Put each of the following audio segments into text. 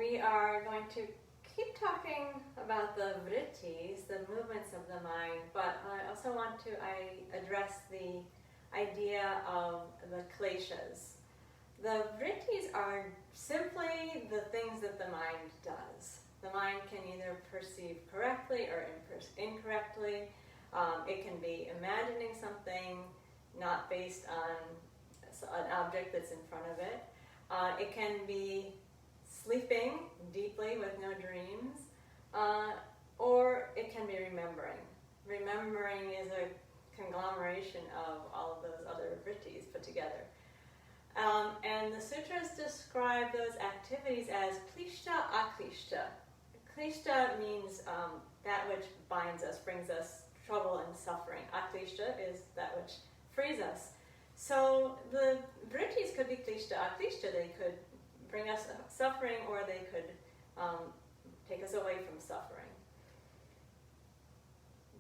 we are going to keep talking about the vrittis, the movements of the mind, but I also want to address the idea of the kleśas. The vrittis are simply the things that the mind does. The mind can either perceive correctly or incorrectly. It can be imagining something not based on an object that's in front of it. It can be sleeping deeply with no dreams, or it can be remembering. Remembering is a conglomeration of all of those other vrittis put together. And the sutras describe those activities as kleśta akleśta. Kleśta means that which binds us, brings us trouble and suffering. Akleśta is that which frees us. So the vrittis could be kleśta akleśta. They could bring us suffering, or they could take us away from suffering.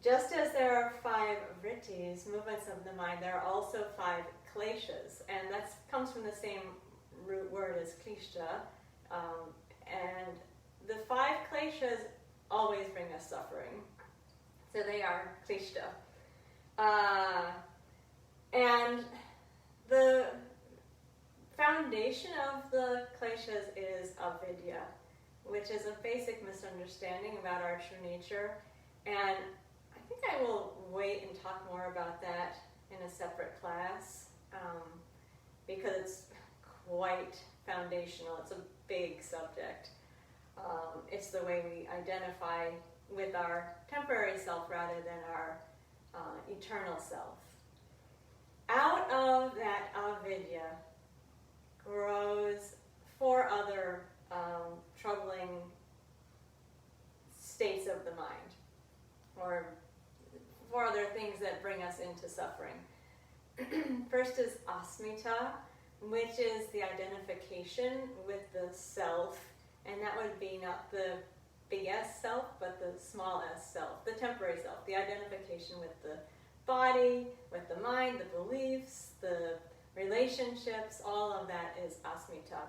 Just as there are 5 vrittis, movements of the mind, there are also 5 kleśas, and that comes from the same root word as kleśta. And the 5 kleśas always bring us suffering, so they are kleśta. And the foundation of the kleśas is avidya, which is a basic misunderstanding about our true nature. And I think I will wait and talk more about that in a separate class, because it's quite foundational. It's a big subject. It's the way we identify with our temporary self rather than our eternal self. Out of that avidya grows 4 other troubling states of the mind, or 4 other things that bring us into suffering. First is asmita, which is the identification with the self, and that would be not the big S self, but the small s self, the temporary self, the identification with the body, with the mind, the beliefs, the relationships, all of that is asmita.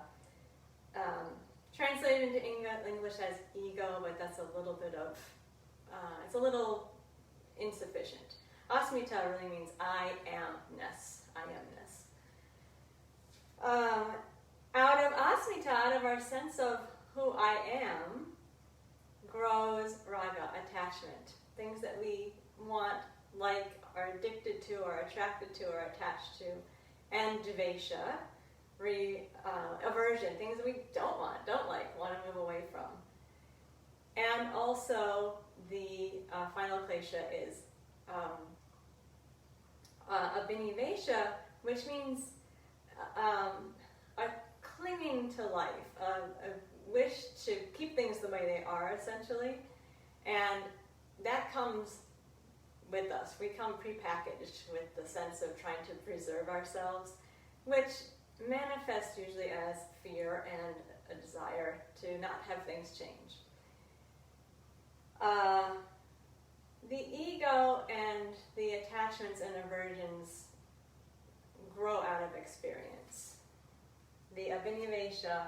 Translated into English as ego, but that's a little bit of, it's a little insufficient. Asmita really means I amness, I amness. Out of asmita, out of our sense of who I am, grows raga, attachment. Things that we want, like, are addicted to, or attracted to, or attached to. And dvesha, aversion, things that we don't want, don't like, want to move away from. And also the final klesha is abhinivesha, which means a clinging to life, a wish to keep things the way they are, essentially. And that comes with us. We come prepackaged with the sense of trying to preserve ourselves, which manifests usually as fear and a desire to not have things change. The ego and the attachments and aversions grow out of experience. The abhinivesha,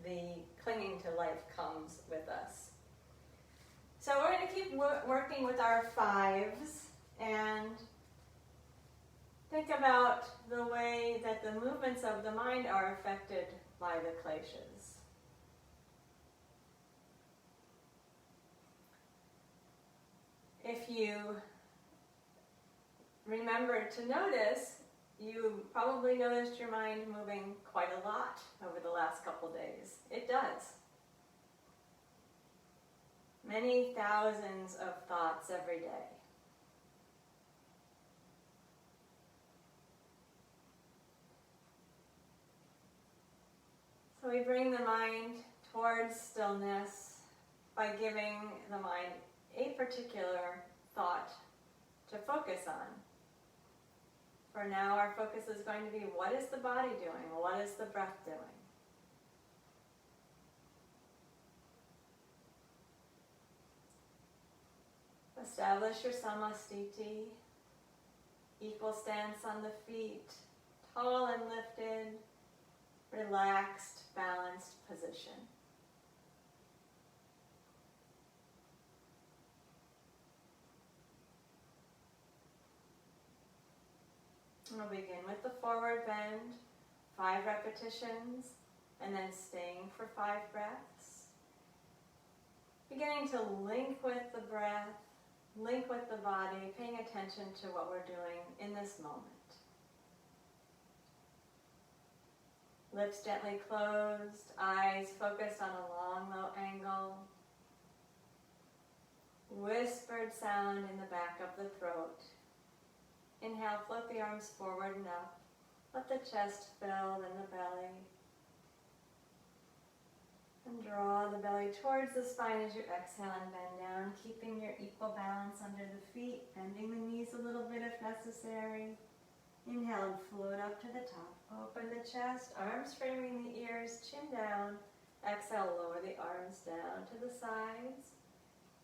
the clinging to life, comes with us. So we're going to keep working with our 5s and think about the way that the movements of the mind are affected by the kleśas. If you remember to notice, you probably noticed your mind moving quite a lot over the last couple days. It does. Many thousands of thoughts every day. So we bring the mind towards stillness by giving the mind a particular thought to focus on. For now, our focus is going to be, what is the body doing? What is the breath doing? Establish your samastiti, equal stance on the feet, tall and lifted, relaxed, balanced position. We'll begin with the forward bend, 5 repetitions, and then staying for 5 breaths. Beginning to link with the breath, link with the body, paying attention to what we're doing in this moment. Lips gently closed, eyes focused on a long, low angle. Whispered sound in the back of the throat. Inhale, float the arms forward and up. Let the chest fill, then the belly. And draw the belly towards the spine as you exhale and bend down, keeping your equal balance under the feet, bending the knees a little bit if necessary. Inhale and float up to the top. Open the chest, arms framing the ears, chin down. Exhale, lower the arms down to the sides.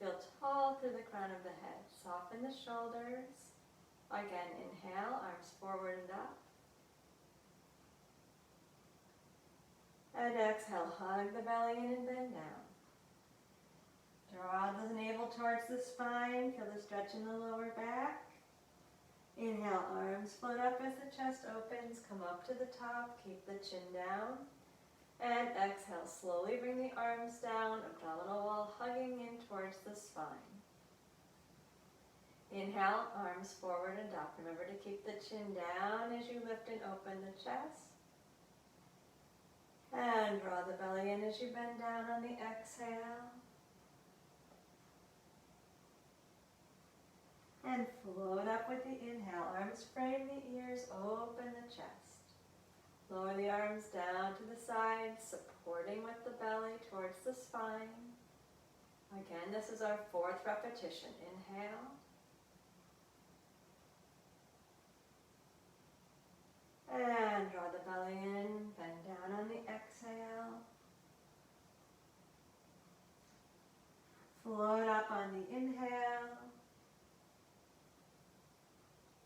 Feel tall through the crown of the head. Soften the shoulders. Again, inhale, arms forward and up. And exhale, hug the belly in and bend down. Draw the navel towards the spine. Feel the stretch in the lower back. Inhale, arms float up as the chest opens. Come up to the top. Keep the chin down. And exhale, slowly bring the arms down. Abdominal wall hugging in towards the spine. Inhale, arms forward and up. Remember to keep the chin down as you lift and open the chest. And draw the belly in as you bend down on the exhale. And float up with the inhale. Arms frame the ears, open the chest. Lower the arms down to the sides, supporting with the belly towards the spine. Again, this is our 4th repetition. Inhale. And draw the belly in, bend down on the exhale. Float up on the inhale.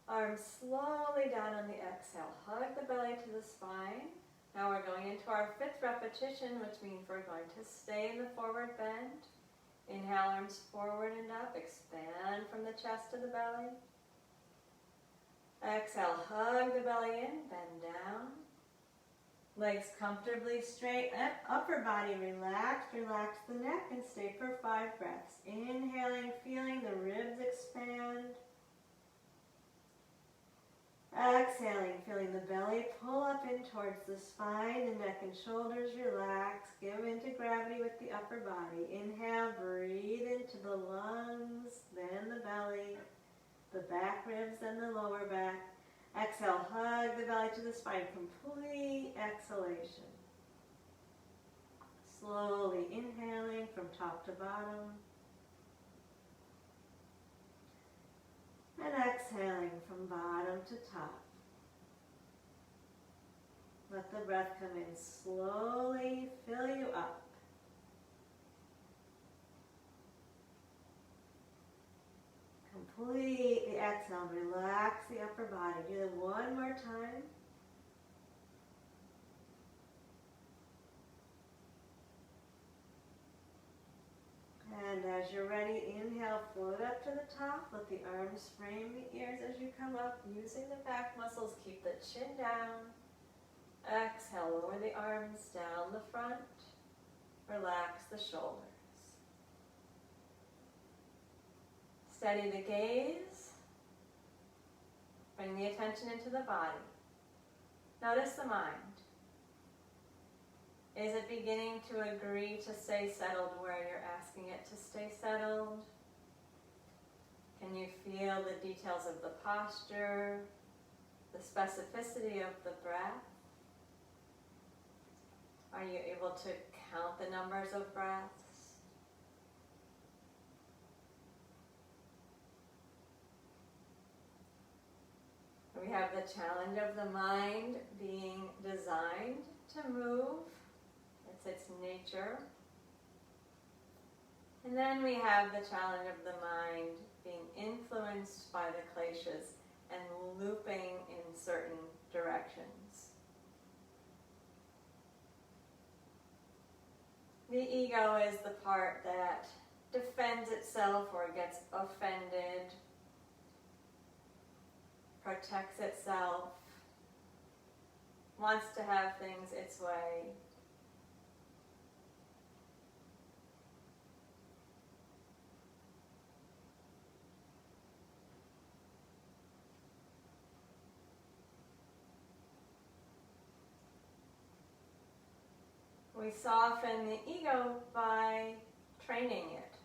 Arms slowly down on the exhale. Hug the belly to the spine. Now we're going into our 5th repetition, which means we're going to stay in the forward bend. Inhale, arms forward and up. Expand from the chest to the belly. Exhale, hug the belly in, bend down. Legs comfortably straight, upper body relaxed. Relax the neck and stay for 5 breaths. Inhaling, feeling the ribs expand. Exhaling, feeling the belly pull up in towards the spine, the neck and shoulders relax. Give into gravity with the upper body. Inhale, breathe into the lungs, then the belly, the back ribs, then the lower back. Exhale, hug the belly to the spine. Complete exhalation. Slowly inhaling from top to bottom. And exhaling from bottom to top. Let the breath come in slowly, fill you up. Completely exhale, relax the upper body. Do it one more time. And as you're ready, inhale, float up to the top. Let the arms frame the ears as you come up. Using the back muscles, keep the chin down. Exhale, lower the arms down the front. Relax the shoulders. Steady the gaze. Bring the attention into the body. Notice the mind. Is it beginning to agree to stay settled where you're asking it to stay settled? Can you feel the details of the posture, the specificity of the breath? Are you able to count the numbers of breaths? We have the challenge of the mind being designed to move. It's its nature. And then we have the challenge of the mind being influenced by the kleśas and looping in certain directions. The ego is the part that defends itself or gets offended, protects itself, wants to have things its way. We soften the ego by training it.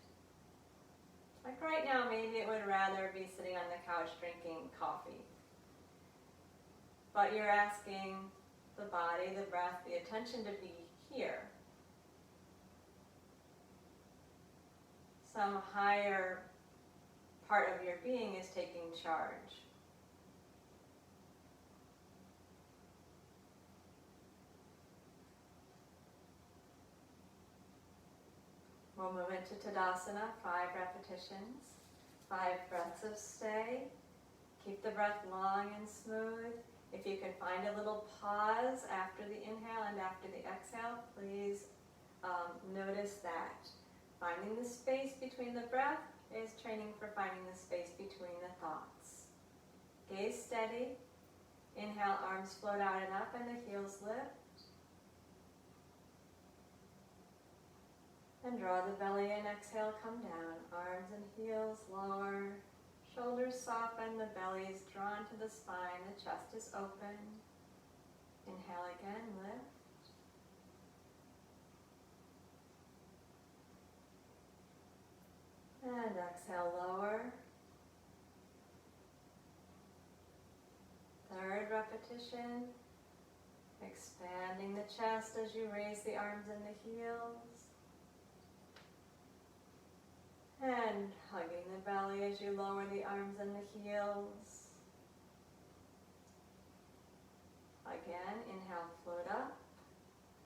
Like right now, maybe it would rather be sitting on the couch drinking coffee. But you're asking the body, the breath, the attention to be here. Some higher part of your being is taking charge. We'll move into Tadasana, 5 repetitions, 5 breaths of stay. Keep the breath long and smooth. If you can find a little pause after the inhale and after the exhale, please notice that. Finding the space between the breath is training for finding the space between the thoughts. Gaze steady. Inhale, arms float out and up and the heels lift. And draw the belly in, exhale, come down. Arms and heels lower, shoulders soften, the belly is drawn to the spine, the chest is open. Inhale again, lift. And exhale, lower. 3rd repetition. Expanding the chest as you raise the arms and the heels. And hugging the belly as you lower the arms and the heels. Again, inhale, float up.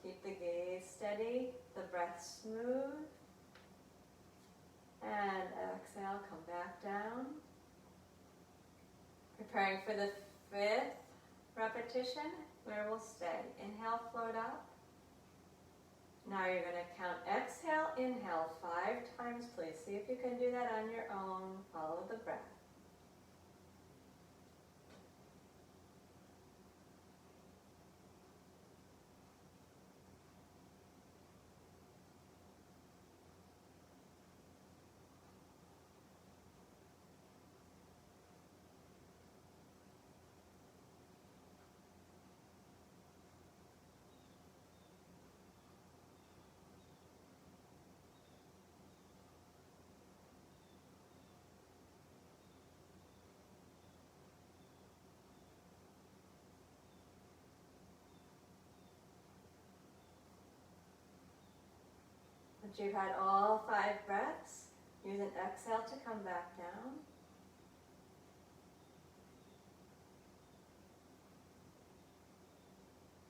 Keep the gaze steady, the breath smooth. And exhale, come back down. Preparing for the 5th repetition, where we'll stay. Inhale, float up. Now you're going to count exhale, inhale 5 times, please. See if you can do that on your own. Follow the breath. Once you've had all 5 breaths, use an exhale to come back down.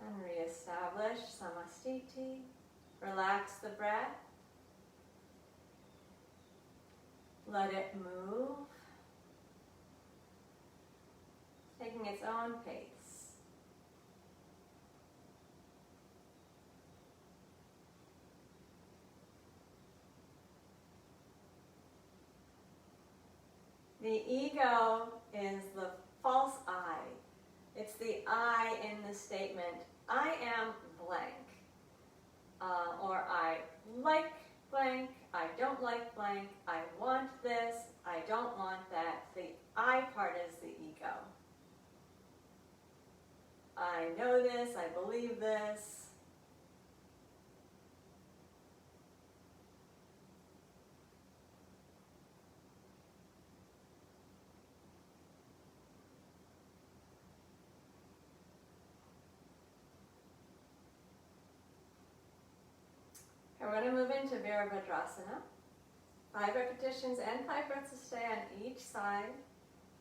And reestablish samastiti. Relax the breath. Let it move, taking its own pace. The ego is the false I. It's the I in the statement, I am blank. Or I like blank, I don't like blank, I want this, I don't want that. The I part is the ego. I know this, I believe this. And we're going to move into Virabhadrasana. 5 repetitions and 5 breaths to stay on each side.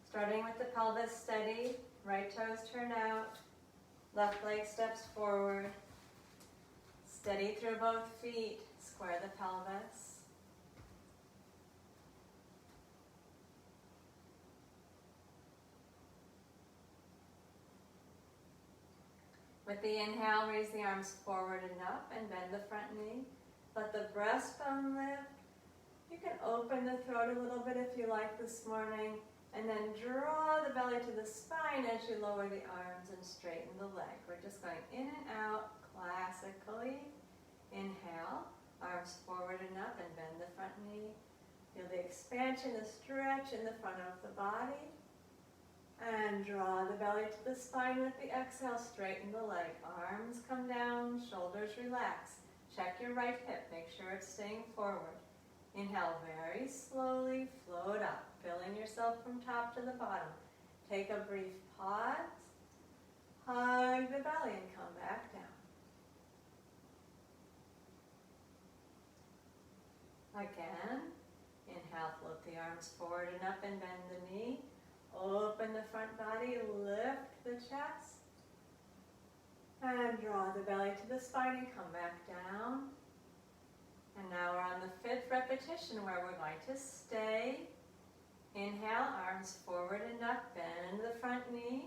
Starting with the pelvis steady, right toes turn out, left leg steps forward. Steady through both feet, square the pelvis. With the inhale, raise the arms forward and up and bend the front knee. Let the breastbone lift. You can open the throat a little bit if you like this morning. And then draw the belly to the spine as you lower the arms and straighten the leg. We're just going in and out classically. Inhale, arms forward and up, and bend the front knee. Feel the expansion, the stretch in the front of the body. And draw the belly to the spine with the exhale. Straighten the leg. Arms come down, shoulders relax. Check your right hip. Make sure it's staying forward. Inhale very slowly, float up, filling yourself from top to the bottom. Take a brief pause. Hug the belly and come back down. Again, inhale, float the arms forward and up and bend the knee. Open the front body, lift the chest. And draw the belly to the spine and come back down. And now we're on the 5th repetition where we're going to stay. Inhale, arms forward and up, bend the front knee.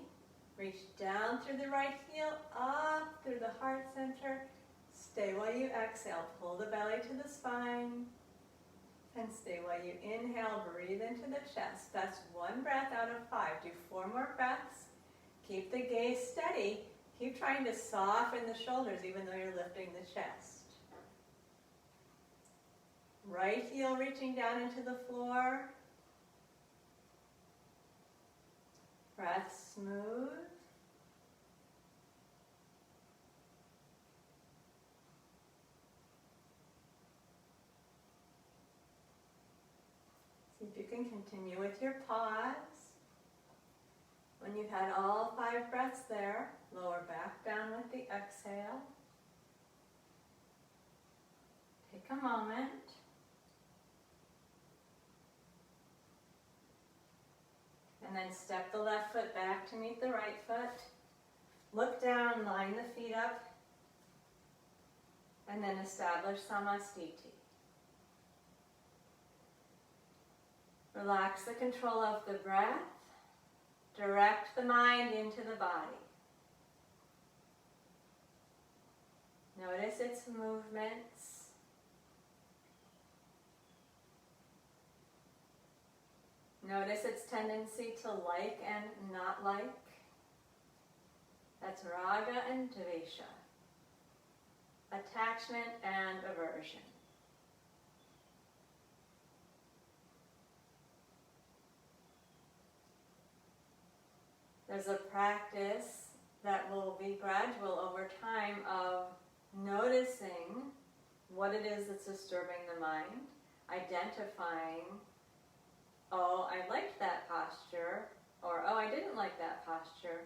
Reach down through the right heel, up through the heart center. Stay while you exhale. Pull the belly to the spine. And stay while you inhale, breathe into the chest. That's 1 breath out of 5. Do 4 more breaths. Keep the gaze steady. Keep trying to soften the shoulders even though you're lifting the chest. Right heel reaching down into the floor. Breath smooth. See if you can continue with your pause. When you've had all 5 breaths there, lower back down with the exhale. Take a moment. And then step the left foot back to meet the right foot. Look down, line the feet up. And then establish Samastiti. Relax the control of the breath. Direct the mind into the body. Notice its movements. Notice its tendency to like and not like. That's raga and dvesha. Attachment and aversion. There's a practice that will be gradual over time of noticing what it is that's disturbing the mind, identifying, oh, I liked that posture, or oh, I didn't like that posture,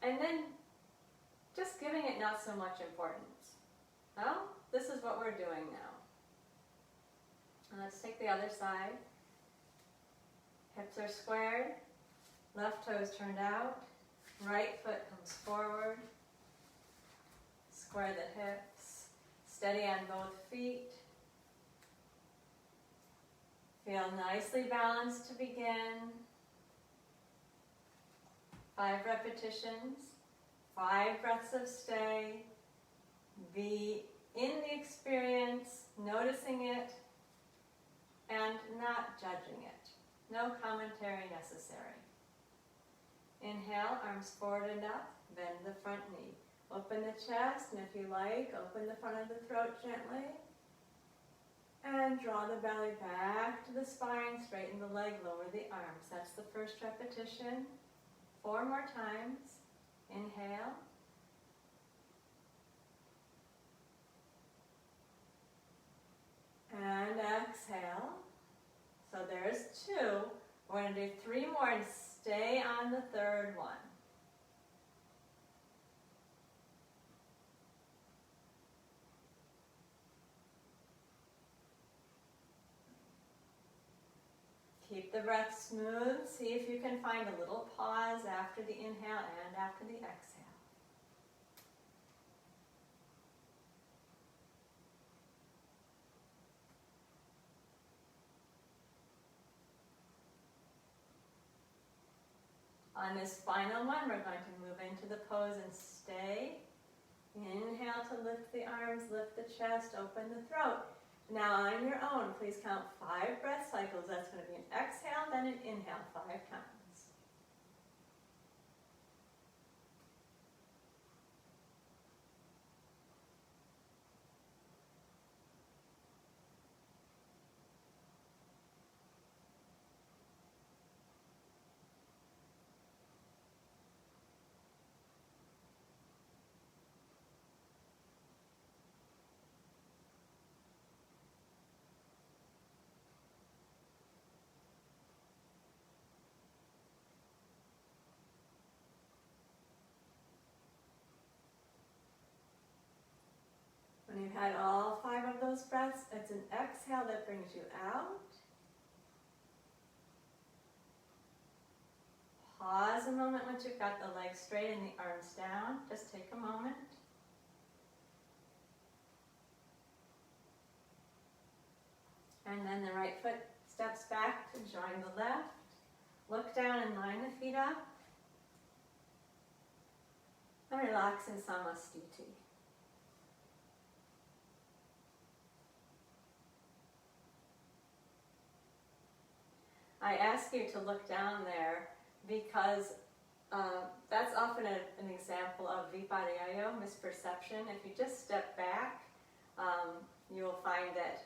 and then just giving it not so much importance. Well, this is what we're doing now. And let's take the other side. Hips are squared, left toes turned out, right foot comes forward, square the hips, steady on both feet. Feel nicely balanced to begin. 5 repetitions, 5 breaths of stay. Be in the experience, noticing it, and not judging it. No commentary necessary. Inhale, arms forward and up, bend the front knee. Open the chest, and if you like, open the front of the throat gently. And draw the belly back to the spine, straighten the leg, lower the arms. That's the first repetition. 4 more times. Inhale. And exhale. So there's 2. We're going to do 3 more and stay on the 3rd one. Keep the breath smooth. See if you can find a little pause after the inhale and after the exhale. On this final one, we're going to move into the pose and stay. Inhale to lift the arms, lift the chest, open the throat. Now on your own, please count 5 breath cycles. That's going to be an exhale, then an inhale, 5 times. When you've had all 5 of those breaths, it's an exhale that brings you out. Pause a moment once you've got the legs straight and the arms down. Just take a moment. And then the right foot steps back to join the left. Look down and line the feet up. And relax in Samastiti. I ask you to look down there because that's often an example of vipariyaya, misperception. If you just step back, you'll find that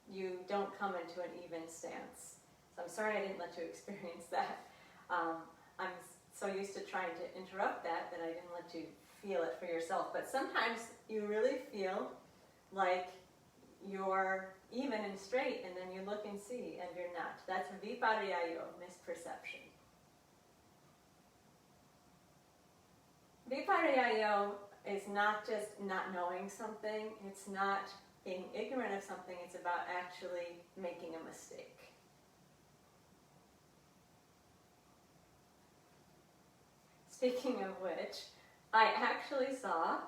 you don't come into an even stance. So I'm sorry I didn't let you experience that. I'm so used to trying to interrupt that I didn't let you feel it for yourself. But sometimes you really feel like you're even and straight, and then you look and see, and you're not. That's vipariyaya, misperception. Vipariyaya is not just not knowing something, it's not being ignorant of something, it's about actually making a mistake. Speaking of which, I actually saw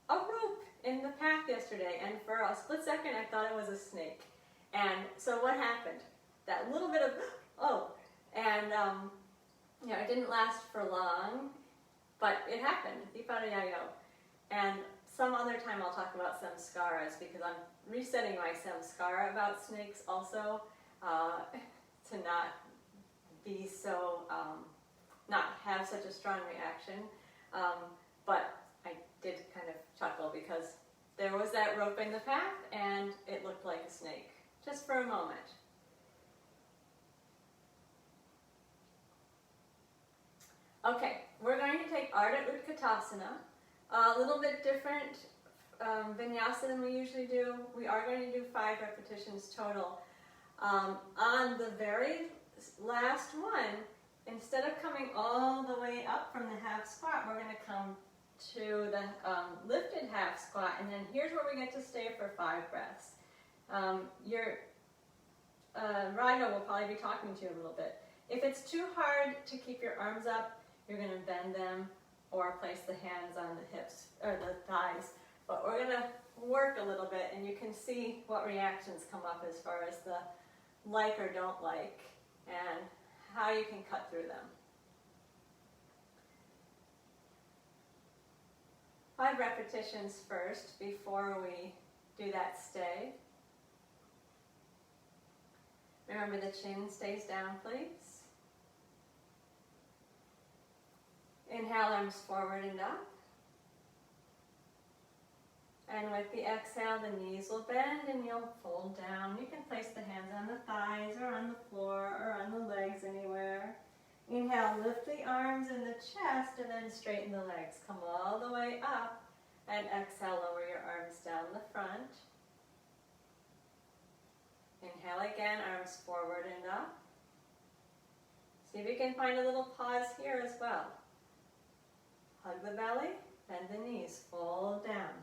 a rope in the path yesterday, and for a split second I thought it was a snake. And so what happened? That little bit of, and it didn't last for long, but it happened, vipariyaya. And some other time I'll talk about samskaras, because I'm resetting my samskara about snakes also, to not be so, not have such a strong reaction. But I did kind of chuckle because there was that rope in the path and it looked like a snake, just for a moment. Okay, we're going to take Ardha Utkatasana, a little bit different vinyasa than we usually do. We are going to do 5 repetitions total. On the very last one, instead of coming all the way up from the half squat, we're going to come to the lifted half squat, and then here's where we get to stay for 5 breaths. Your Raja will probably be talking to you a little bit. If it's too hard to keep your arms up, you're going to bend them or place the hands on the hips or the thighs. But we're going to work a little bit, and you can see what reactions come up as far as the like or don't like, and how you can cut through them. 5 repetitions first before we do that stay. Remember, the chin stays down, please. Inhale, arms forward and up. And with the exhale, the knees will bend and you'll fold down. You can place the hands on the thighs or on the floor or on the legs, anywhere. Inhale, lift the arms and the chest, and then straighten the legs. Come all the way up, and exhale, lower your arms down the front. Inhale again, arms forward and up. See if you can find a little pause here as well. Hug the belly, bend the knees, fold down.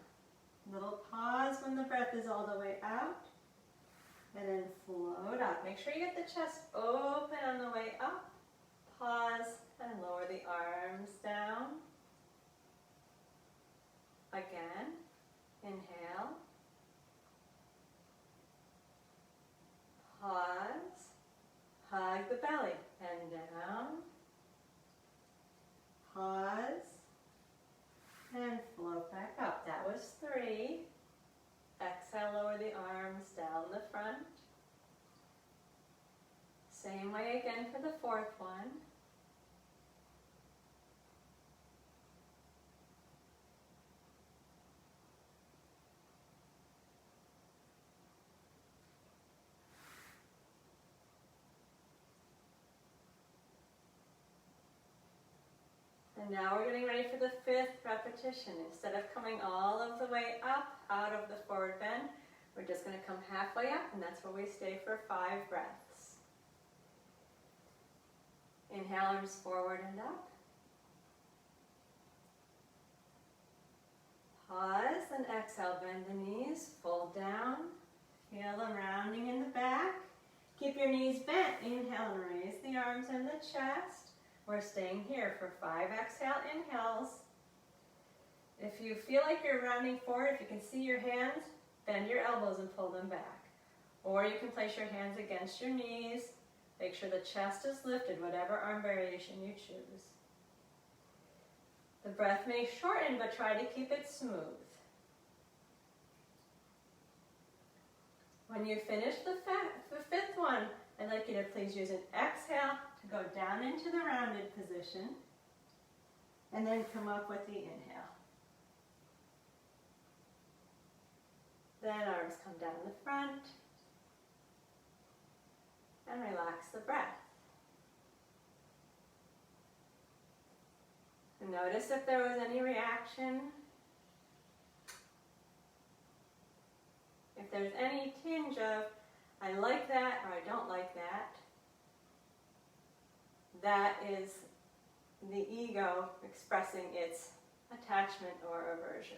Little pause when the breath is all the way out, and then float up. Make sure you get the chest open on the way up. Pause and lower the arms down. Again, inhale. Pause. Hug the belly and down. Pause. And float back up. That was 3. Exhale, lower the arms Same way again for the fourth one. And now we're getting ready for the fifth repetition. Instead of coming all of the way up out of the forward bend, we're just going to come halfway up, and that's where we stay for 5 breaths. Inhale, arms forward and up. Pause and exhale, bend the knees, fold down. Feel them rounding in the back. Keep your knees bent. Inhale and raise the arms and the chest. We're staying here for 5 exhale inhales. If you feel like you're rounding forward, if you can see your hands, bend your elbows and pull them back. Or you can place your hands against your knees. Make sure the chest is lifted, whatever arm variation you choose. The breath may shorten, but try to keep it smooth. When you finish the fifth one, I'd like you to please use an exhale to go down into the rounded position, and then come up with the inhale. Then arms come down the front, and relax the breath. And notice if there was any reaction. If there's any tinge of, I like that or I don't like that, that is the ego expressing its attachment or aversion.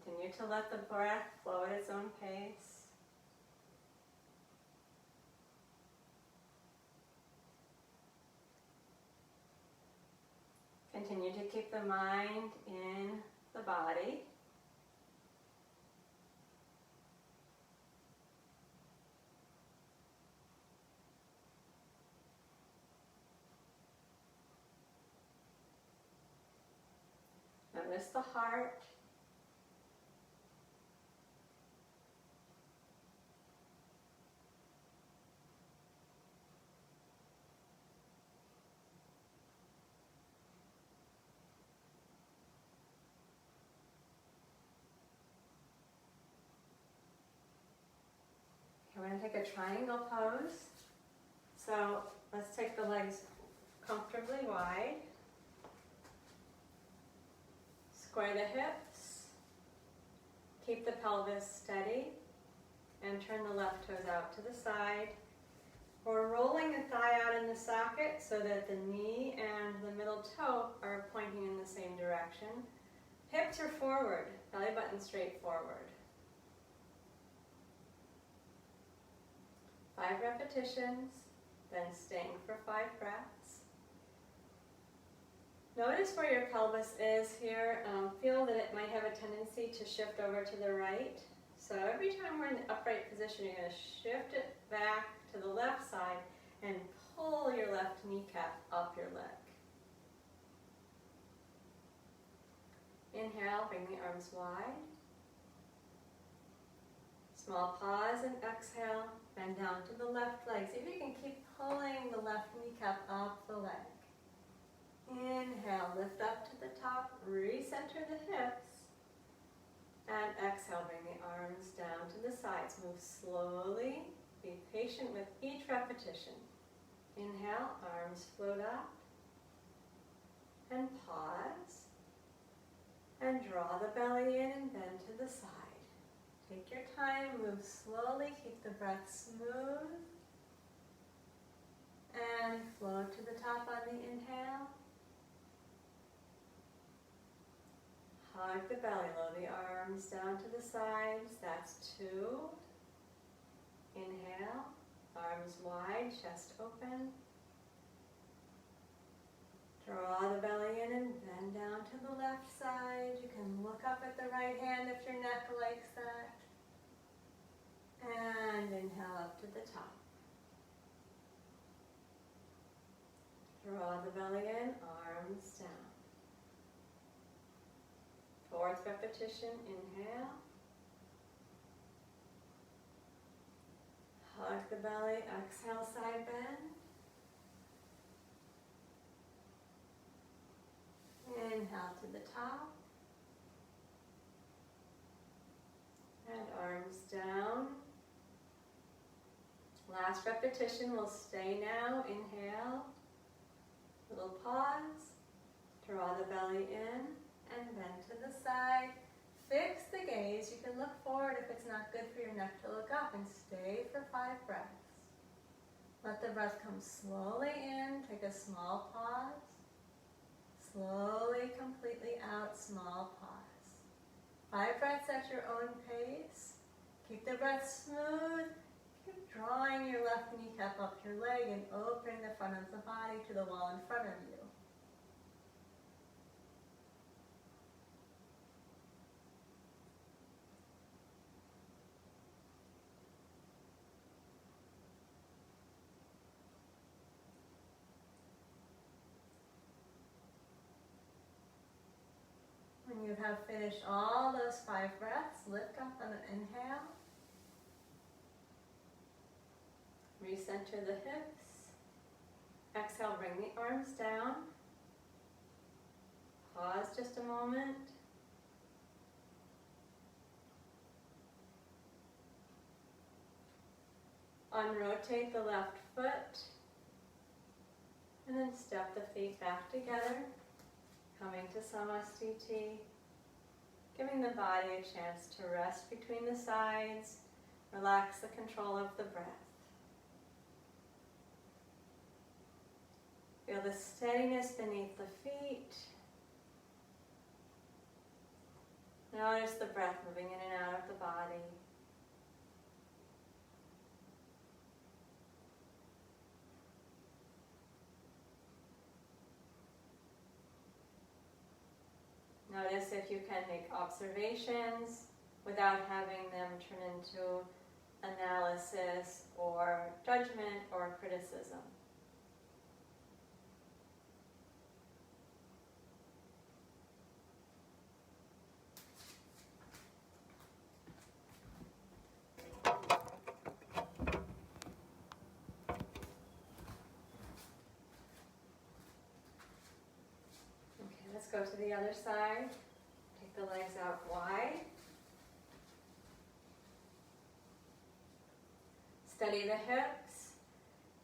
Continue to let the breath flow at its own pace. Continue to keep the mind in the body. Notice the heart. We're going to take a triangle pose. So let's take the legs comfortably wide. Square the hips. Keep the pelvis steady. And turn the left toes out to the side. We're rolling the thigh out in the socket so that the knee and the middle toe are pointing in the same direction. Hips are forward, belly button straight forward. 5 repetitions, then staying for 5 breaths. Notice where your pelvis is here. Feel that it might have a tendency to shift over to the right. So every time we're in the upright position, you're going to shift it back to the left side and pull your left kneecap up your leg. Inhale, bring the arms wide. Small pause and exhale. Bend down to the left leg. See if you can keep pulling the left kneecap up the leg. Inhale, lift up to the top, recenter the hips. And exhale, bring the arms down to the sides. Move slowly. Be patient with each repetition. Inhale, arms float up. And pause. And draw the belly in and bend to the side. Take your time, move slowly, keep the breath smooth. And float to the top on the inhale. Hug the belly, lower the arms down to the sides. That's 2. Inhale, arms wide, chest open. Draw the belly in and bend down to the left side. You can look up at the right hand if your neck likes that. And inhale up to the top. Draw the belly in, arms down. repetition. Inhale. Hug the belly. Exhale, side bend. Inhale to the top. And arms down. Last repetition, we'll stay now. Inhale. Little pause. Draw the belly in and bend to the side. Fix the gaze. You can look forward if it's not good for your neck to look up, and stay for 5 breaths. Let the breath come slowly in. Take a small pause. Slowly, completely out, small pause. 5 breaths at your own pace. Keep the breath smooth. Keep drawing your left kneecap up your leg and opening the front of the body to the wall in front of you. When you have finished all those 5 breaths, lift up on an inhale. Recenter the hips. Exhale, bring the arms down. Pause just a moment. Unrotate the left foot. And then step the feet back together. Coming to Samasthiti. Giving the body a chance to rest between the sides. Relax the control of the breath. Feel the steadiness beneath the feet. Notice the breath moving in and out of the body. Notice if you can make observations without having them turn into analysis or judgment or criticism. Let's go to the other side. Take the legs out wide. Steady the hips.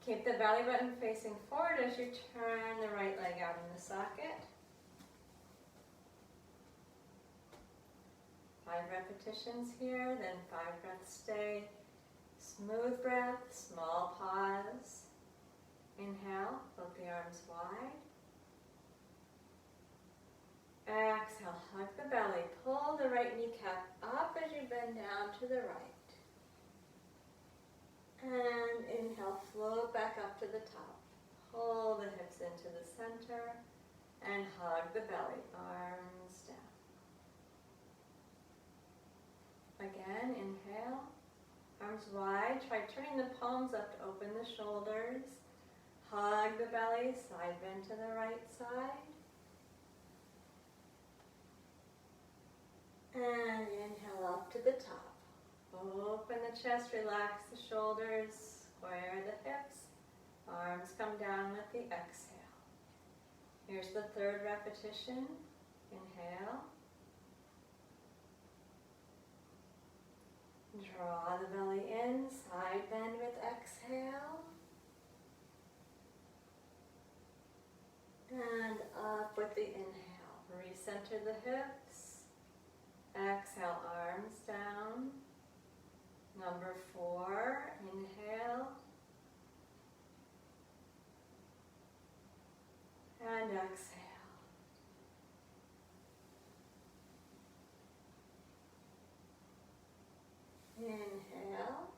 Keep the belly button facing forward as you turn the right leg out in the socket. 5 repetitions here, then 5 breaths stay. Smooth breath, small pause. Inhale, both the arms wide. Exhale, hug the belly. Pull the right kneecap up as you bend down to the right. And inhale, float back up to the top. Pull the hips into the center and hug the belly, arms down. Again, inhale, arms wide. Try turning the palms up to open the shoulders. Hug the belly, side bend to the right side. And inhale up to the top. Open the chest, relax the shoulders, square the hips. Arms come down with the exhale. Here's the 3rd repetition. Inhale. Draw the belly in, side bend with exhale. And up with the inhale. Recenter the hips. Exhale, arms down. Number 4, inhale. And exhale. Inhale.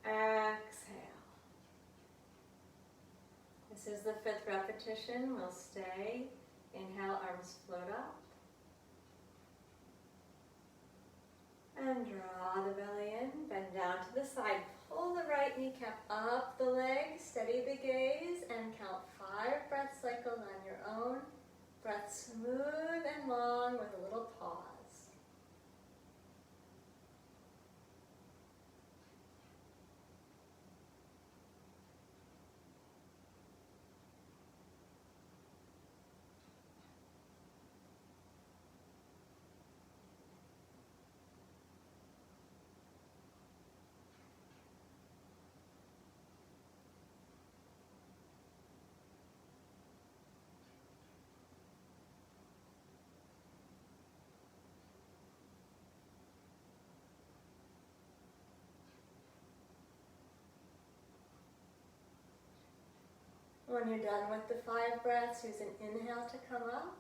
Exhale. This is the 5th repetition. We'll stay. Inhale, arms float up. And draw the belly in, bend down to the side. Pull the right kneecap up the leg, steady the gaze, and count 5 breath cycles on your own. breath smooth and long with a little pause. When you're done with the 5 breaths, use an inhale to come up.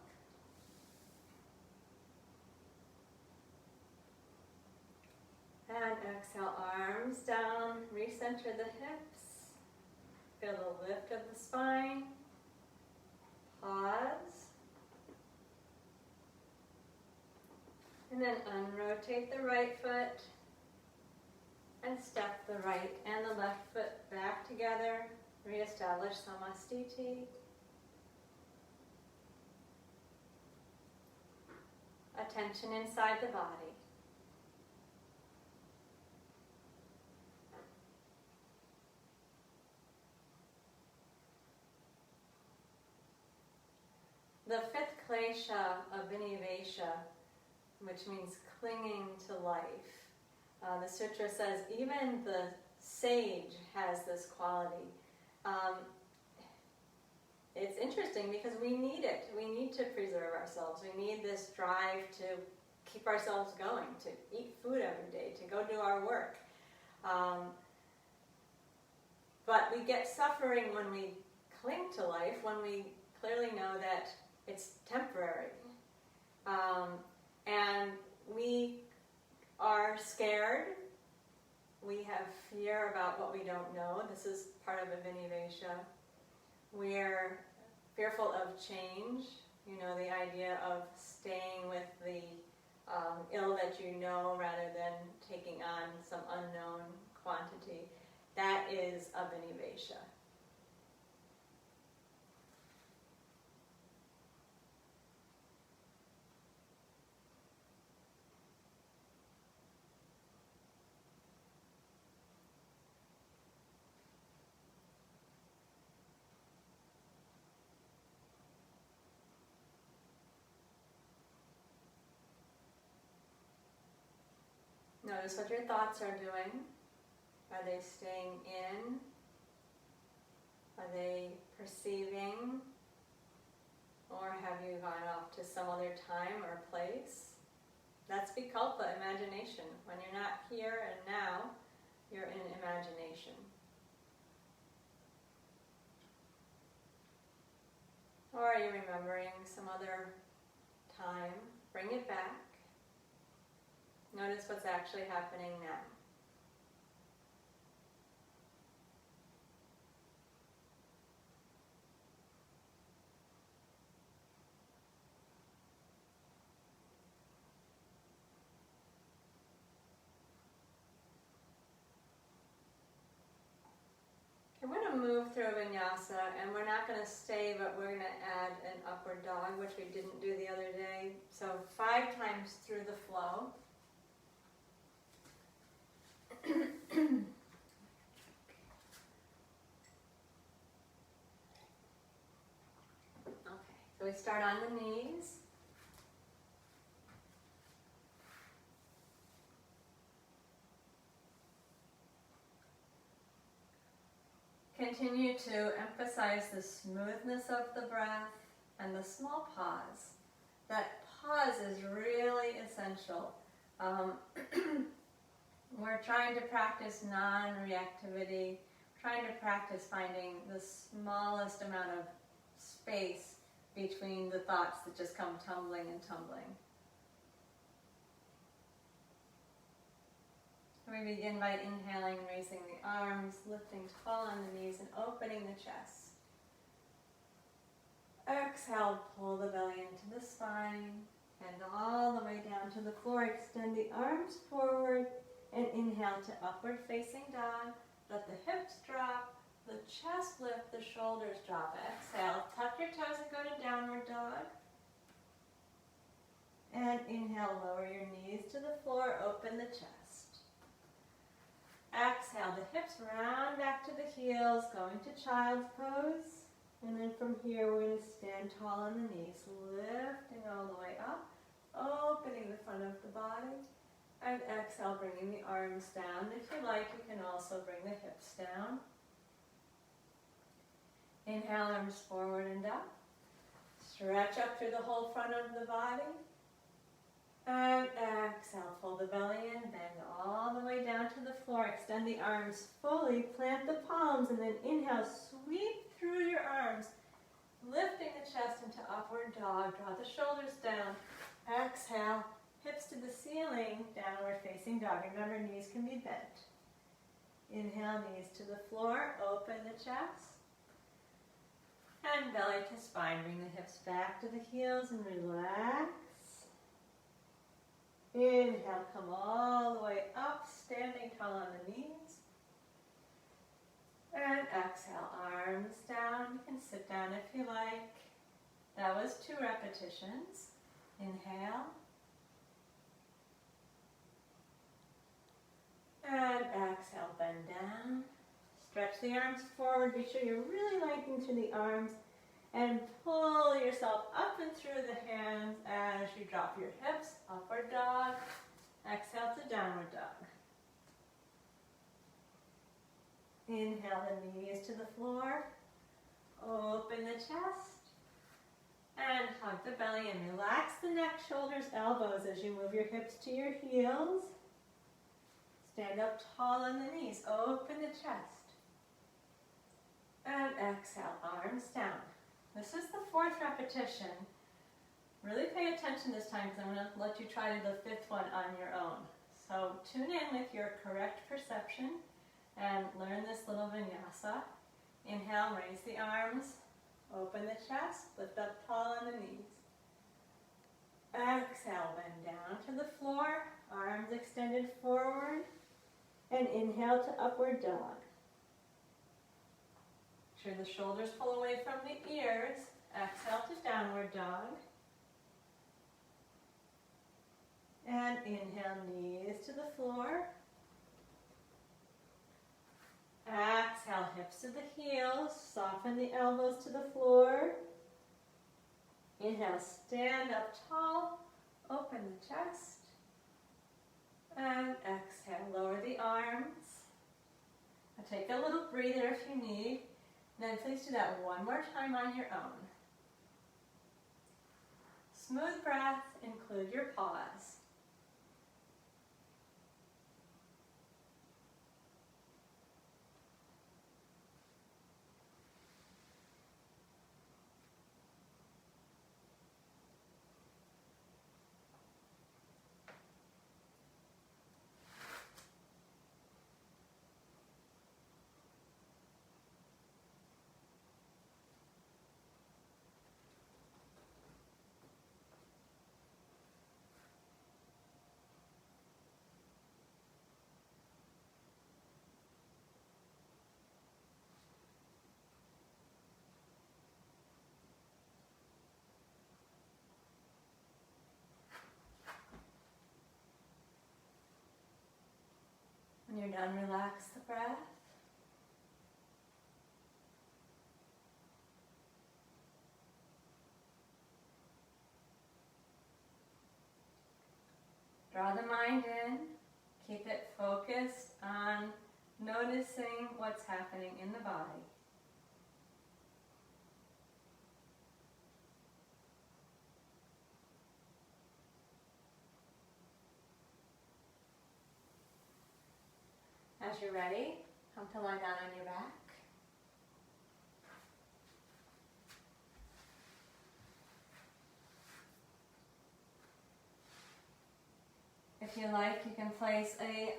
And exhale, arms down, recenter the hips. Feel the lift of the spine. Pause. And then unrotate the right foot and step the right and the left foot back together. Reestablish samastiti. Attention inside the body. The 5th klesha of Vinivesha, which means clinging to life. The sutra says even the sage has this quality. It's interesting because we need it. We need to preserve ourselves. We need this drive to keep ourselves going, to eat food every day, to go do our work. But we get suffering when we cling to life, when we clearly know that it's temporary. And we are scared. We have fear about what we don't know. This is part of a Vinivesha. We're fearful of change. You know, the idea of staying with the ill that you know rather than taking on some unknown quantity. That is a Vinivesha. Notice what your thoughts are doing. Are they staying in? Are they perceiving? Or have you gone off to some other time or place? That's vikalpa, imagination. When you're not here and now, you're in imagination. Or are you remembering some other time? Bring it back. Notice what's actually happening now. I'm going to move through a vinyasa, and we're not going to stay, but we're going to add an upward dog, which we didn't do the other day. So 5 times through the flow. Okay, so we start on the knees. Continue to emphasize the smoothness of the breath and the small pause. That pause is really essential. We're trying to practice non-reactivity, trying to practice finding the smallest amount of space between the thoughts that just come tumbling and tumbling. We begin by inhaling, raising the arms, lifting tall on the knees, and opening the chest. Exhale, pull the belly into the spine, and all the way down to the floor. Extend the arms forward, and inhale to upward facing dog. Let the hips drop, the chest lift, the shoulders drop. Exhale, tuck your toes and go to downward dog. And inhale, lower your knees to the floor, open the chest. Exhale, the hips round back to the heels, going to child's pose. And then from here, we're going to stand tall on the knees, lifting all the way up, opening the front of the body. And exhale, bringing the arms down. If you like, you can also bring the hips down. Inhale, arms forward and up. Stretch up through the whole front of the body. And exhale, pull the belly in, bend all the way down to the floor. Extend the arms fully, plant the palms, and then inhale, sweep through your arms, lifting the chest into upward dog. Draw the shoulders down. Exhale, hips to the ceiling, downward facing dog. Remember, knees can be bent. Inhale, knees to the floor, open the chest. And belly to spine. Bring the hips back to the heels and relax. Inhale, come all the way up, standing tall on the knees. And exhale, arms down. You can sit down if you like. That was 2 repetitions. Inhale. And exhale, bend down. Stretch the arms forward. Be sure you're really lengthening through the arms. And pull yourself up and through the hands as you drop your hips. Upward dog. Exhale to downward dog. Inhale the knees to the floor. Open the chest. And hug the belly and relax the neck, shoulders, elbows as you move your hips to your heels. Stand up tall on the knees. Open the chest. And exhale, arms down. This is the 4th repetition. Really pay attention this time because I'm going to let you try the 5th one on your own. So tune in with your correct perception and learn this little vinyasa. Inhale, raise the arms, open the chest, lift up tall on the knees. Exhale, bend down to the floor, arms extended forward, and inhale to upward dog. Make sure the shoulders pull away from the ears. Exhale to downward dog. And inhale, knees to the floor. Exhale, hips to the heels. Soften the elbows to the floor. Inhale, stand up tall. Open the chest. And exhale, lower the arms. Now take a little breather if you need. Then please do that one more time on your own. Smooth breath, include your pause. When you're done, relax the breath. Draw the mind in. Keep it focused on noticing what's happening in the body. As you're ready, come to lie down on your back. If you like, you can place a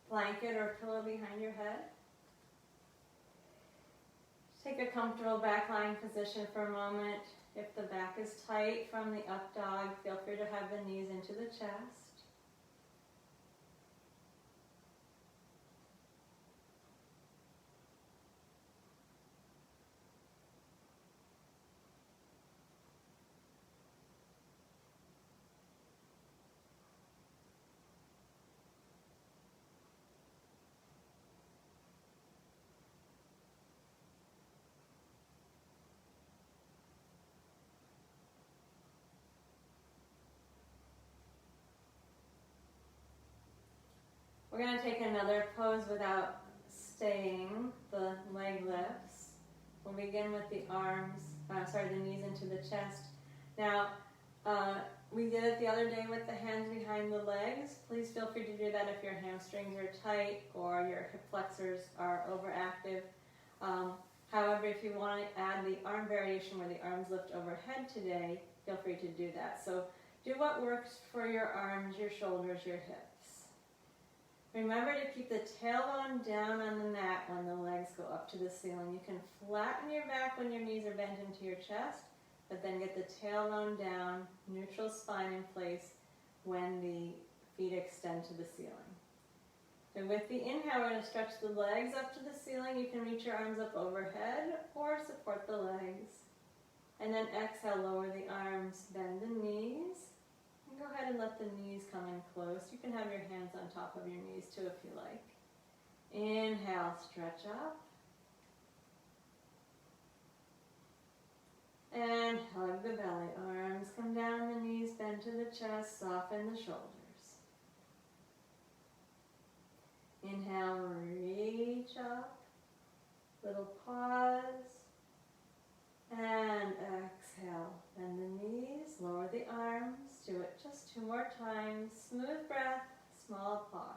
blanket or pillow behind your head. Take a comfortable back lying position for a moment. If the back is tight from the up dog, feel free to have the knees into the chest. We're going to take another pose without staying the leg lifts. We'll begin with the the knees into the chest. Now, we did it the other day with the hands behind the legs. Please feel free to do that if your hamstrings are tight or your hip flexors are overactive. However, if you want to add the arm variation where the arms lift overhead today, feel free to do that. So do what works for your arms, your shoulders, your hips. Remember to keep the tailbone down on the mat when the legs go up to the ceiling. You can flatten your back when your knees are bent into your chest, but then get the tailbone down, neutral spine in place when the feet extend to the ceiling. So with the inhale, we're going to stretch the legs up to the ceiling. You can reach your arms up overhead or support the legs. And then exhale, lower the arms, bend the knees. And go ahead and let the knees come in close. You can have your hands on top of your knees too if you like. Inhale, stretch up. And hug the belly. Arms come down, the knees bend to the chest, soften the shoulders. Inhale, reach up. Little pause. And exhale, bend the knees, lower the arms. Do it just 2 more times. Smooth breath, small pause.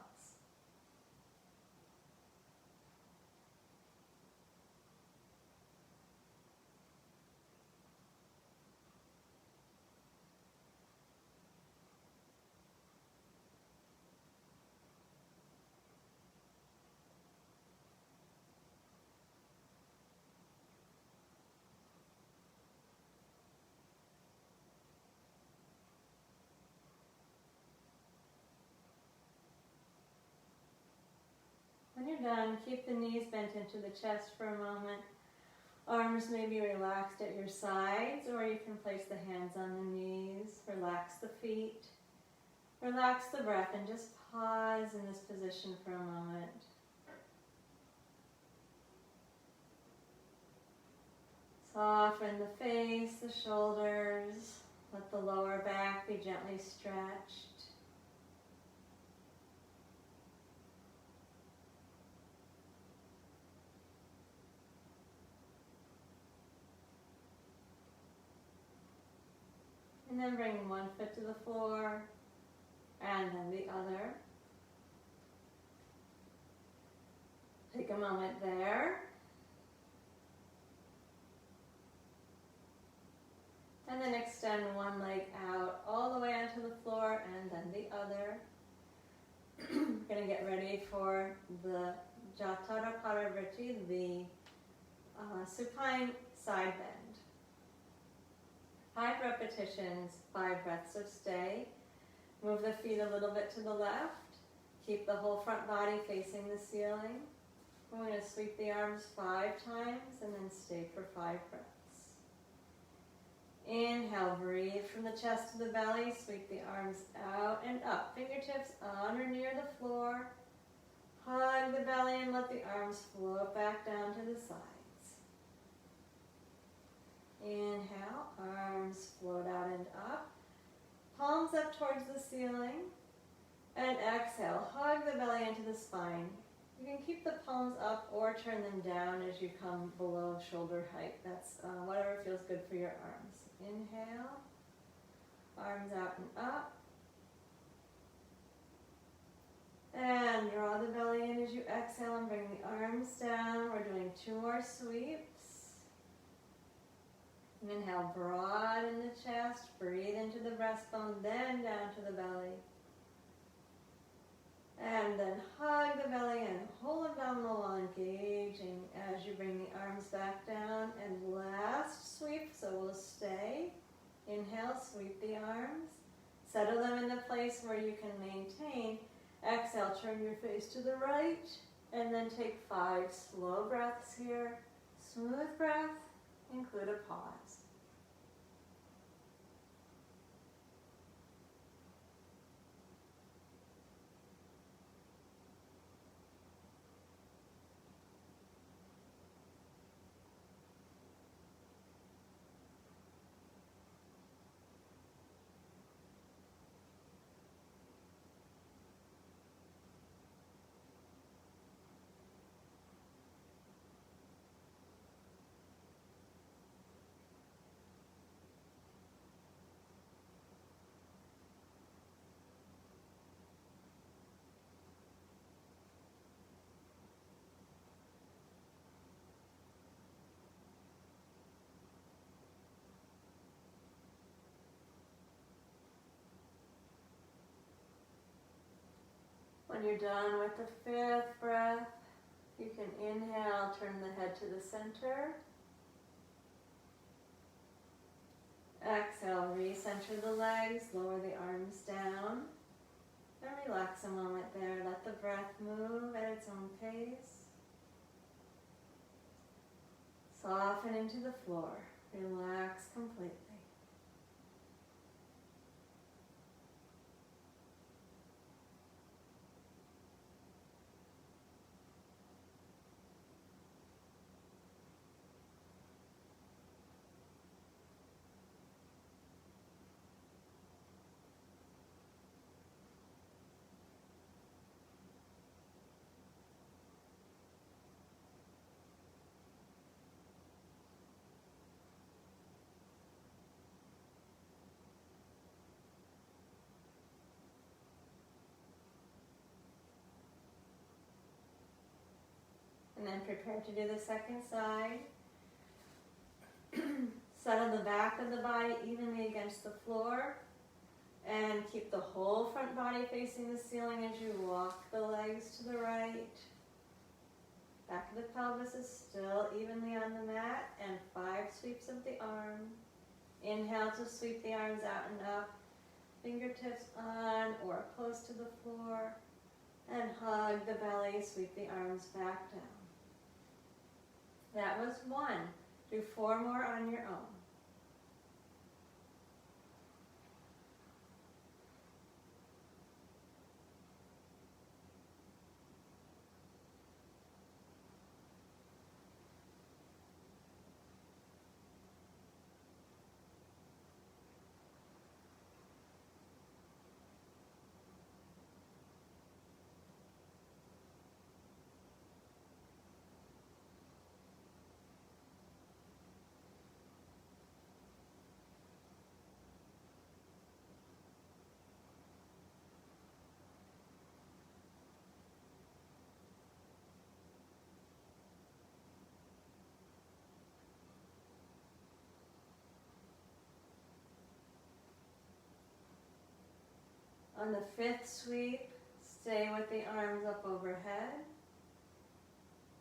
When you're done, keep the knees bent into the chest for a moment. Arms may be relaxed at your sides, or you can place the hands on the knees. Relax the feet. Relax the breath and just pause in this position for a moment. Soften the face, the shoulders. Let the lower back be gently stretched. And then bring one foot to the floor, and then the other. Take a moment there. And then extend one leg out all the way onto the floor, and then the other. We're going to get ready for the Jatara Parivriti, the supine side bend. 5 repetitions, 5 breaths of stay. Move the feet a little bit to the left. Keep the whole front body facing the ceiling. We're going to sweep the arms 5 times and then stay for 5 breaths. Inhale, breathe from the chest to the belly. Sweep the arms out and up. Fingertips on or near the floor. Hug the belly and let the arms float back down to the sides. Inhale, arms float out and up. Palms up towards the ceiling. And exhale, hug the belly into the spine. You can keep the palms up or turn them down as you come below shoulder height. That's whatever feels good for your arms. Inhale, arms out and up. And draw the belly in as you exhale and bring the arms down. We're doing 2 more sweeps. Inhale, broaden the chest, breathe into the breastbone, then down to the belly. And then hug the belly and whole abdominal wall engaging as you bring the arms back down. And last sweep, so we'll stay. Inhale, sweep the arms. Settle them in the place where you can maintain. Exhale, turn your face to the right. And then take 5 slow breaths here. Smooth breath. Include a pause. When you're done with the fifth breath, you can inhale, turn the head to the center. Exhale, recenter the legs, lower the arms down. And relax a moment there. Let the breath move at its own pace. Soften into the floor. Relax completely. And then prepare to do the second side. Settle the back of the body evenly against the floor. And keep the whole front body facing the ceiling as you walk the legs to the right. Back of the pelvis is still evenly on the mat. And 5 sweeps of the arm. Inhale to sweep the arms out and up. Fingertips on or close to the floor. And hug the belly, sweep the arms back down. That was 1. Do 4 more on your own. On the 5th sweep, stay with the arms up overhead.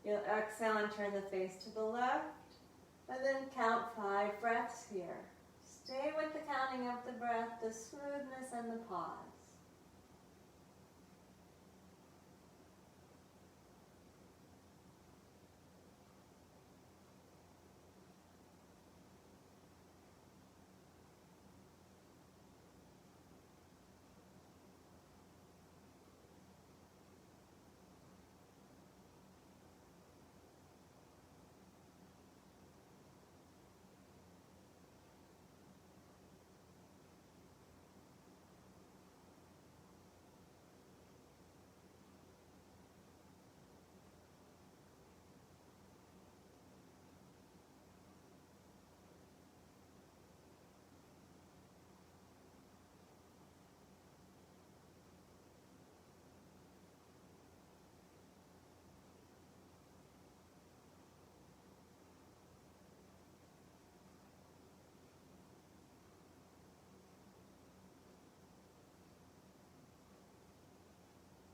You'll exhale and turn the face to the left, and then count 5 breaths here. Stay with the counting of the breath, the smoothness and the pause.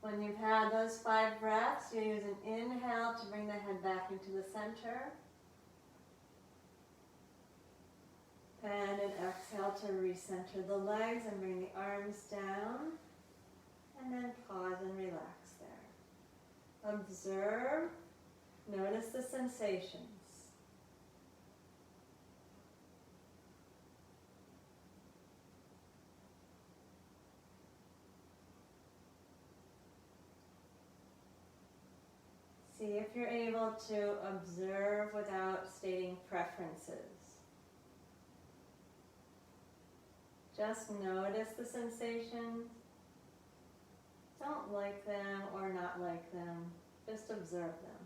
When you've had those 5 breaths, you use an inhale to bring the head back into the center. And an exhale to recenter the legs and bring the arms down. And then pause and relax there. Observe, notice the sensations. See if you're able to observe without stating preferences. Just notice the sensations. Don't like them or not like them. Just observe them.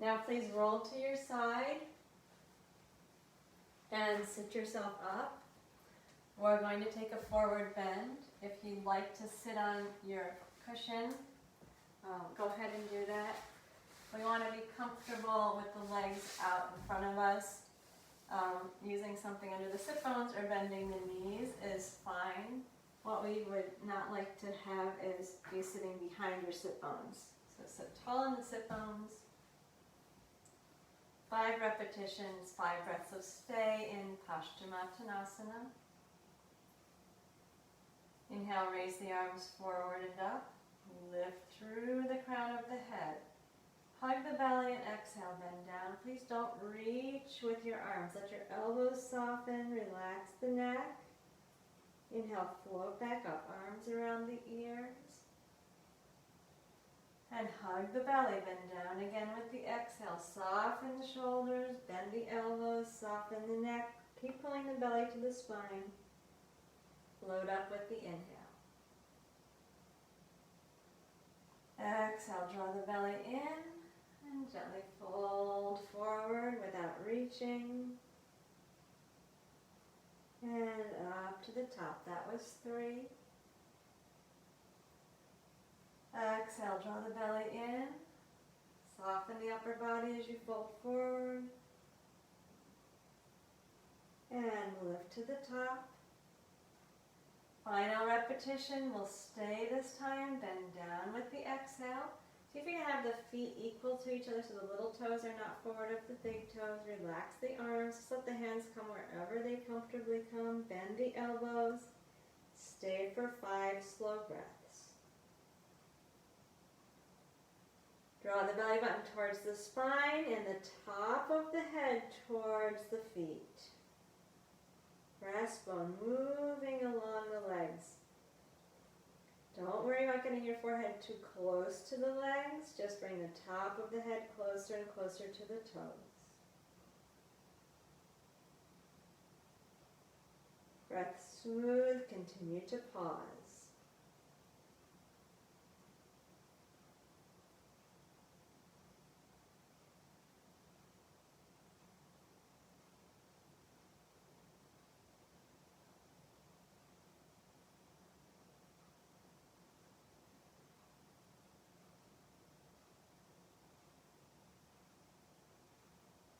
Now please roll to your side and sit yourself up. We're going to take a forward bend. If you'd like to sit on your cushion, go ahead and do that. We want to be comfortable with the legs out in front of us. Using something under the sit bones or bending the knees is fine. What we would not like to have is you sitting behind your sit bones. So sit tall in the sit bones. 5 repetitions, 5 breaths of stay in Paschimottanasana. Inhale, raise the arms forward and up. Lift through the crown of the head. Hug the belly and exhale, bend down. Please don't reach with your arms. Let your elbows soften, relax the neck. Inhale, float back up, arms around the ears. And hug the belly, bend down again with the exhale. Soften the shoulders, bend the elbows, soften the neck. Keep pulling the belly to the spine. Float up with the inhale. Exhale, draw the belly in and gently fold forward without reaching. And up to the top. That was 3. Exhale, draw the belly in. Soften the upper body as you fold forward. And lift to the top. Final repetition. We'll stay this time. Bend down with the exhale. See if you can have the feet equal to each other so the little toes are not forward of the big toes. Relax the arms. Just let the hands come wherever they comfortably come. Bend the elbows. Stay for 5 slow breaths. Draw the belly button towards the spine and the top of the head towards the feet. Breastbone moving along the legs. Don't worry about getting your forehead too close to the legs. Just bring the top of the head closer and closer to the toes. Breath smooth. Continue to pause.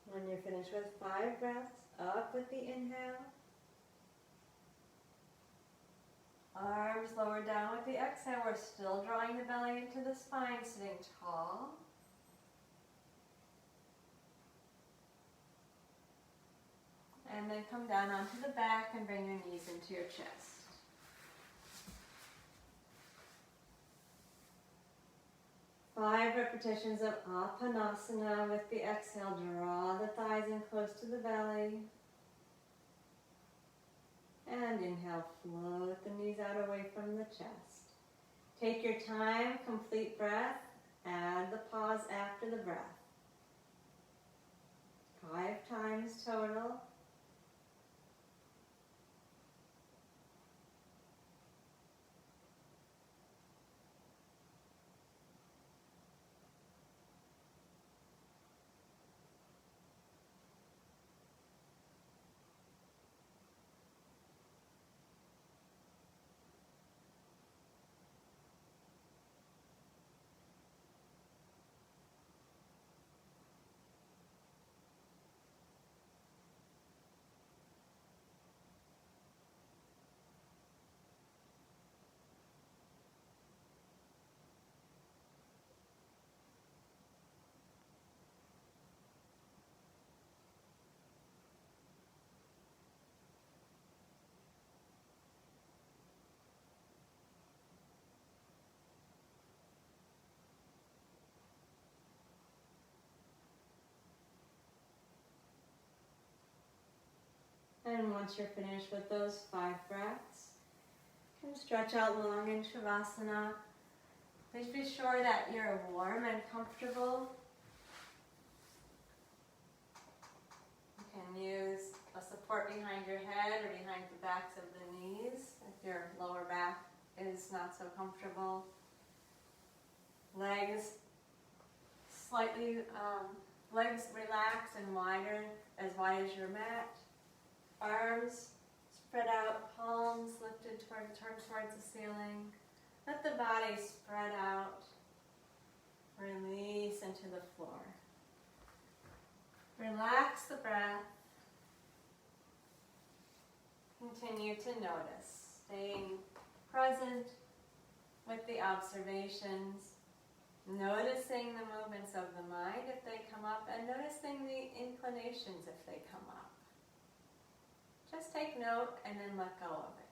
When you're finished with 5 breaths, up with the inhale. Arms lower down with the exhale. We're still drawing the belly into the spine, sitting tall. And then come down onto the back and bring your knees into your chest. Five repetitions of Apanasana with the exhale. Draw the thighs in close to the belly. And inhale, float the knees out away from the chest. Take your time, complete breath. Add the pause after the breath. 5 times total. And once you're finished with those 5 breaths, you can stretch out long in Shavasana. Please be sure that you're warm and comfortable. You can use a support behind your head or behind the backs of the knees if your lower back is not so comfortable. Legs slightly Legs relaxed and wider, as wide as your mat. Arms spread out, palms lifted turned towards the ceiling. Let the body spread out. Release into the floor. Relax the breath. Continue to notice, staying present with the observations, noticing the movements of the mind if they come up, and noticing the inclinations if they come up. Just take note and then let go of it.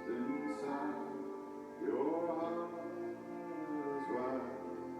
Inside your heart is wide.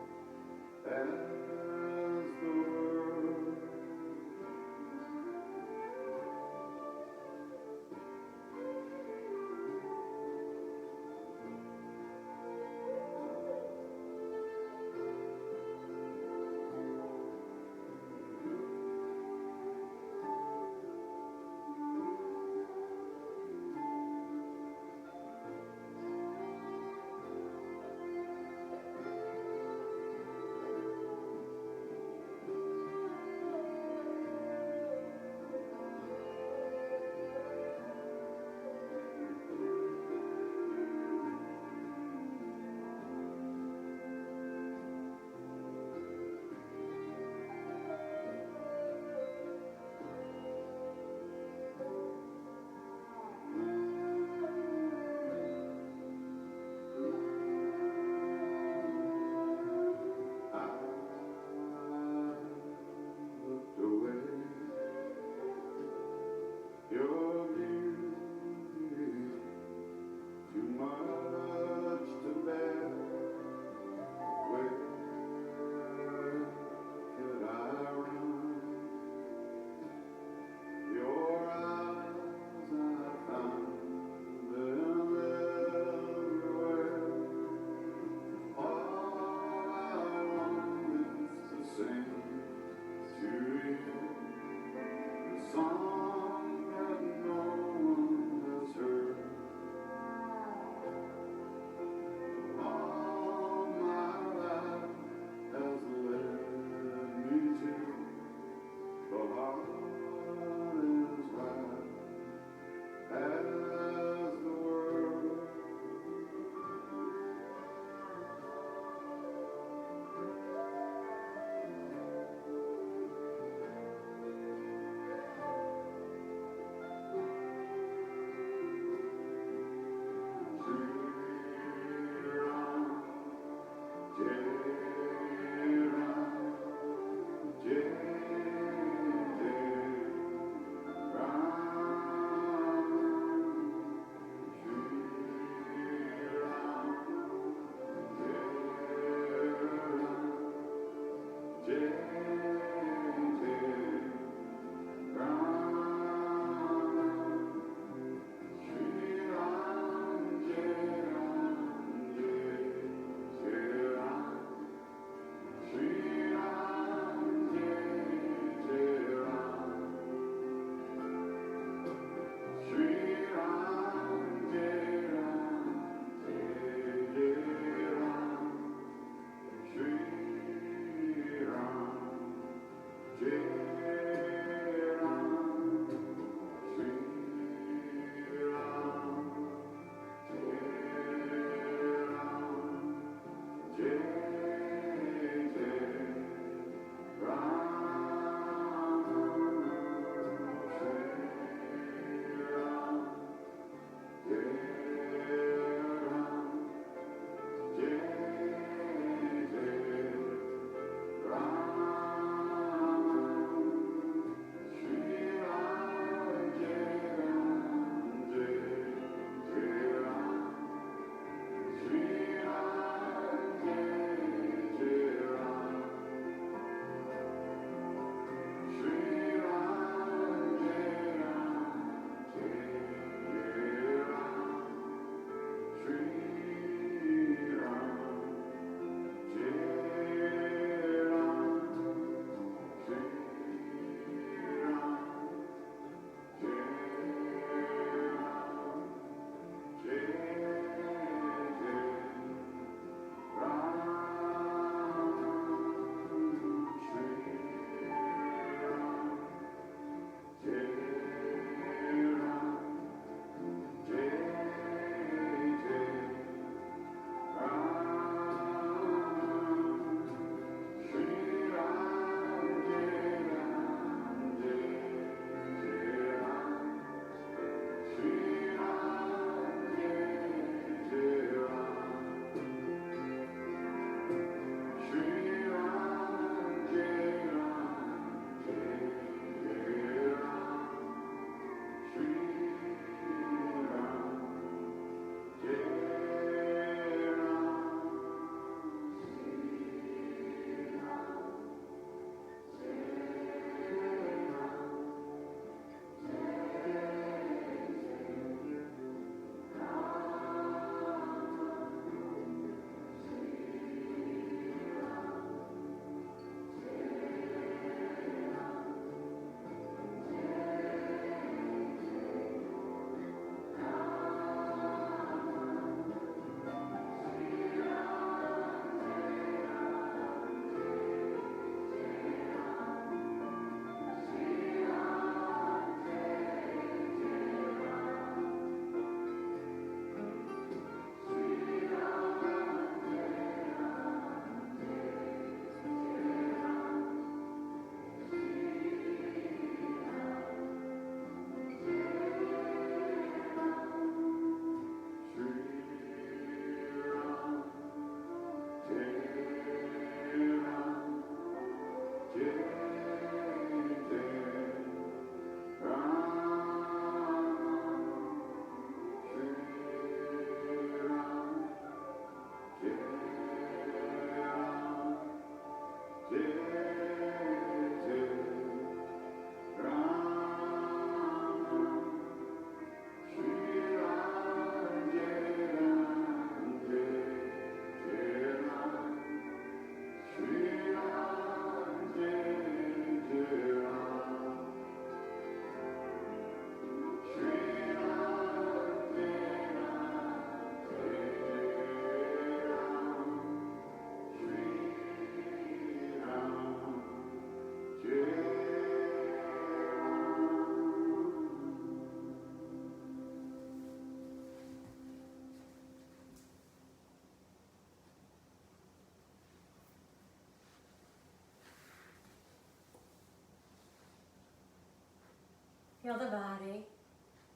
Feel the body.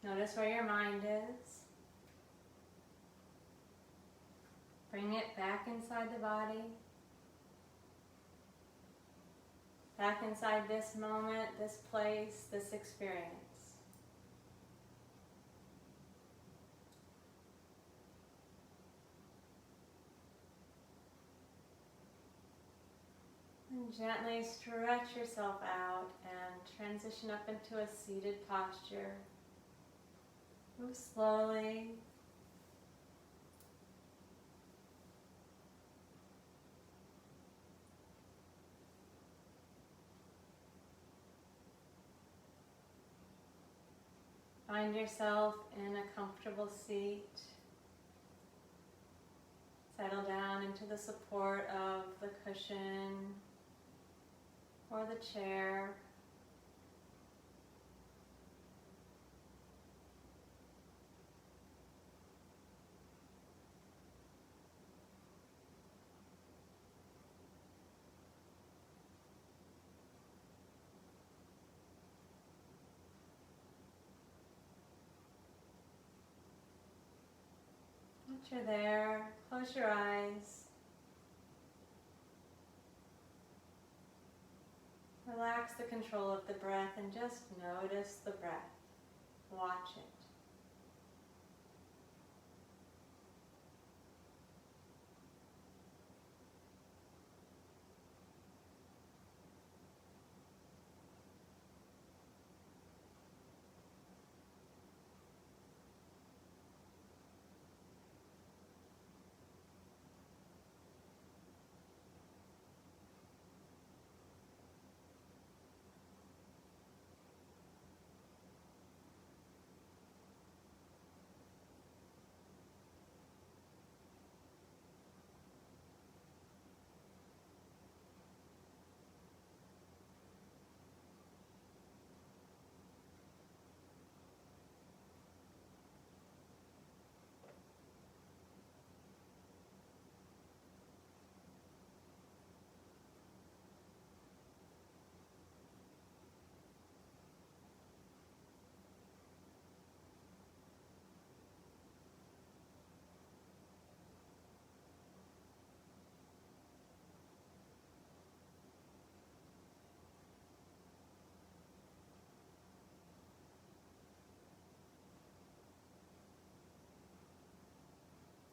Notice where your mind is. Bring it back inside the body. Back inside this moment, this place, this experience. And gently stretch yourself out and transition up into a seated posture. Move slowly. Find yourself in a comfortable seat. Settle down into the support of the cushion or the chair. Once you're there, close your eyes. Relax the control of the breath and just notice the breath. Watch it.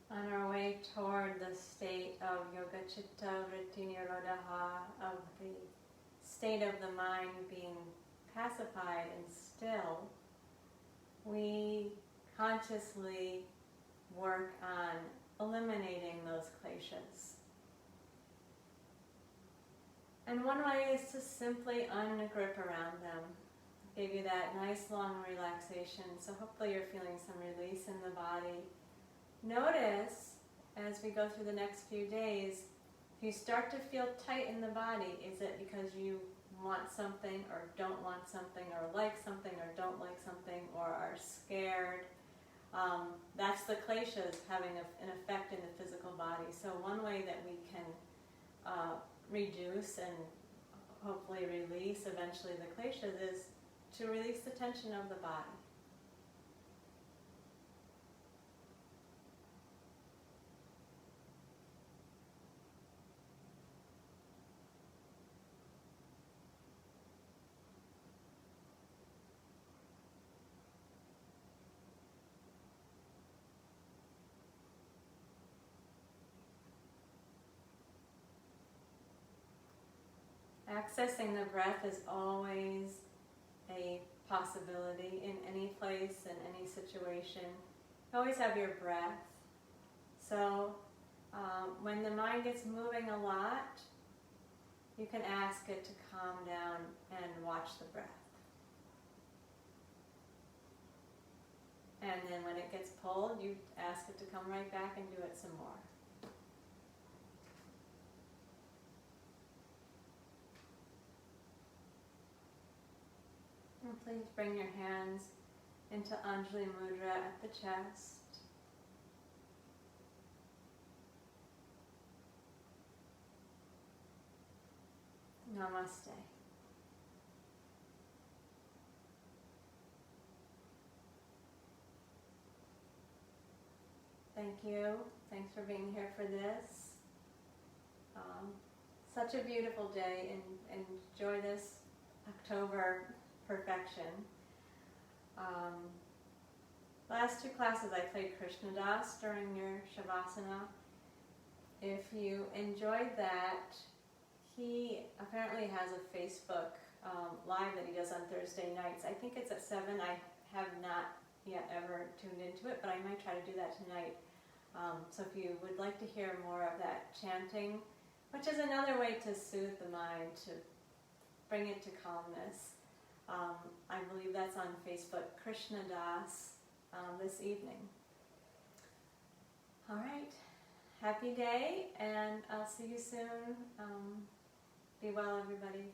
On our way toward the state of yoga chitta vritti nirodha, of the state of the mind being pacified and still, we consciously work on eliminating those kleśas. And one way is to simply ungrip around them. I gave you that nice long relaxation, so hopefully you're feeling some release in the body. Notice, as we go through the next few days, if you start to feel tight in the body, is it because you want something or don't want something or like something or don't like something or are scared? That's the kleśas having an effect in the physical body. So one way that we can reduce and hopefully release eventually the kleśas is to release the tension of the body. Accessing the breath is always a possibility in any place, in any situation. You always have your breath. So when the mind gets moving a lot, you can ask it to calm down and watch the breath. And then when it gets pulled, you ask it to come right back and do it some more. And please bring your hands into Anjali Mudra at the chest. Namaste. thank you. Thanks for being here for this. Such a beautiful day, and enjoy this October perfection. Last two classes I played Krishna Das during your Shavasana. If you enjoyed that, he apparently has a Facebook live that he does on Thursday nights. I think it's at 7. I have not yet ever tuned into it, but I might try to do that tonight. So if you would like to hear more of that chanting, which is another way to soothe the mind, to bring it to calmness, I believe that's on Facebook, Krishna Das, this evening. All right, happy day, and I'll see you soon. Be well, everybody.